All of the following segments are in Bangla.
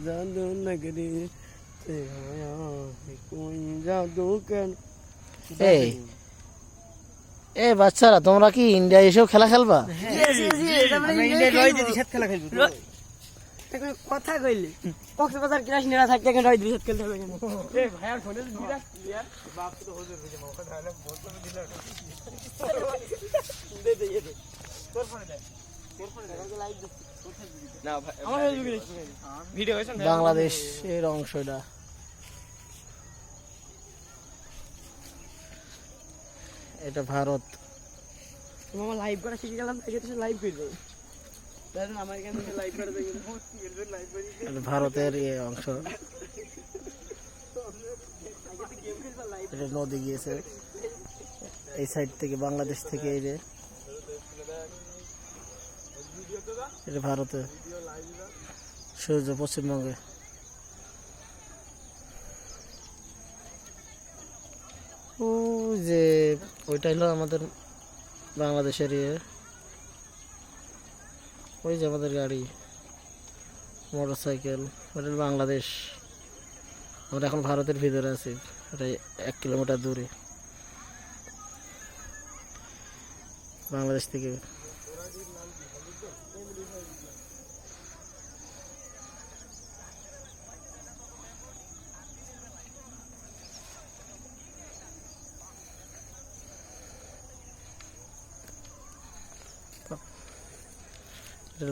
जादू नगरी से आया है कोई जादू कर এই এ বাচ্চারা তোমরা কি ইন্ডিয়া এসেও খেলা খেলবা? কথা কইলি কক্সবাজার ক্লাস নিরা থাকতে কেন রয় দুই খেলতে হবে কেন এ ভাইয়ার ফোনে দিরা বাপ তো হোজের হয়ে যাবে ওখানে ডায়লগ বলতে দিলা দে দে দে তোর ফোনে দে তোর ফোনে দে লাইভ দিচ্ছি না ভাই আমার ভিডিও হইছে বাংলাদেশের অংশটা এটা ভারত। মামা লাইভ করা শিখে গেলাম থেকে তো লাইভ করে দেব দাদা আমার এখানে লাইভ করে দেব লাইভ করে এটা ভারতের এই অংশ। এটা নদী গিয়েছে এই সাইড থেকে, বাংলাদেশ থেকে। এই যে এটা ভারতে, সূর্য পশ্চিমবঙ্গে। ও যে ওইটা হলো আমাদের বাংলাদেশের ইয়ে, ওই যে আমাদের গাড়ি মোটর সাইকেল, ওটা বাংলাদেশ। আমরা এখন ভারতের ভিতরে আছি, ওটা 1 কিলোমিটার দূরে বাংলাদেশ থেকে।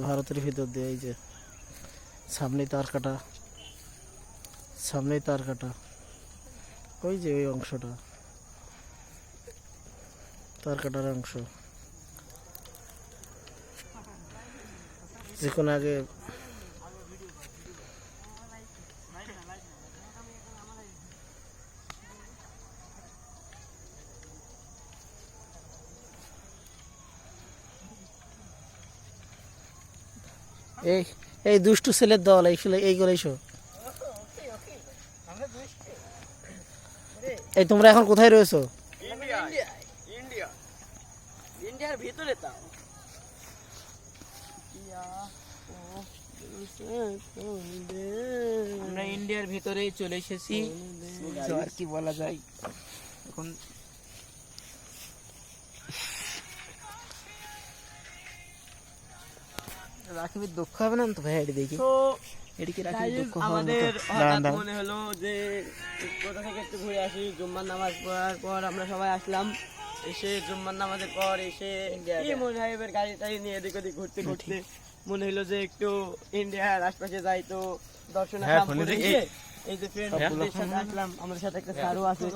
ভারতের ভিতর দিয়ে এই যে সামনে তার কাটা, সামনেই তার কাটা, ওই যে ওই অংশটা তার কাটার অংশ। যখন আগে এই এই দুষ্টু ছেলের দল এইগুলো এসো। এই তোমরা এখন কোথায় রয়েছো? ইন্ডিয়ার ভিতরে তাও আমরা ইন্ডিয়ার ভিতরে চলে এসেছি, আর কি বলা যায়। এখন রাকিবের দুঃখ হবে না তো ভাই? এটি দেখি তো এটি রাকিবের দুঃখ হবে না? আমাদের হঠাৎ মনে হলো যে কোথা থেকে একটু ঘুরে আসি। জুম্মার নামাজ পড়ার পর আমরা সবাই আসলাম, এসে জুম্মার নামাজের পর এসে কি মনে হয় এবার গাড়ি টাড়ি নিয়ে এদিক ওদিক ঘুরতে ঘুরতে মনে হলো যে একটু ইন্ডিয়ার আশপাশে যাই। তো দর্শনে এই যে ফ্রেন্ডদের সাথে আসলাম, আমাদের সাথে একটা স্যারও আছে।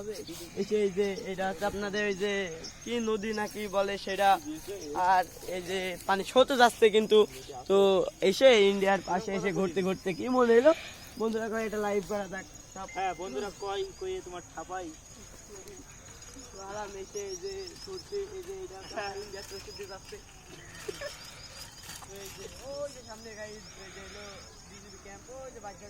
এসে এই যে এটা হচ্ছে আপনাদের ওই যে কি নদী নাকি বলে সেটা, আর এই যে পানি স্রোত যাচ্ছে কিন্তু। তো এসে ইন্ডিয়ার পাশে এসে ঘুরতে ঘুরতে কি মনে হলো বন্ধুরা কয় এটা লাইভ করা যাক। হ্যাঁ বন্ধুরা কয়ে তোমার ঠাপাই আরাম এসে এই যে ঘুরতে, এই যে এটা ইন্ডিয়ার প্রসিদ্ধ যাচ্ছে। ওই যে সামনে গাড়ি হলো বিজেপি ক্যাম্প, ওই যে বাচ্চা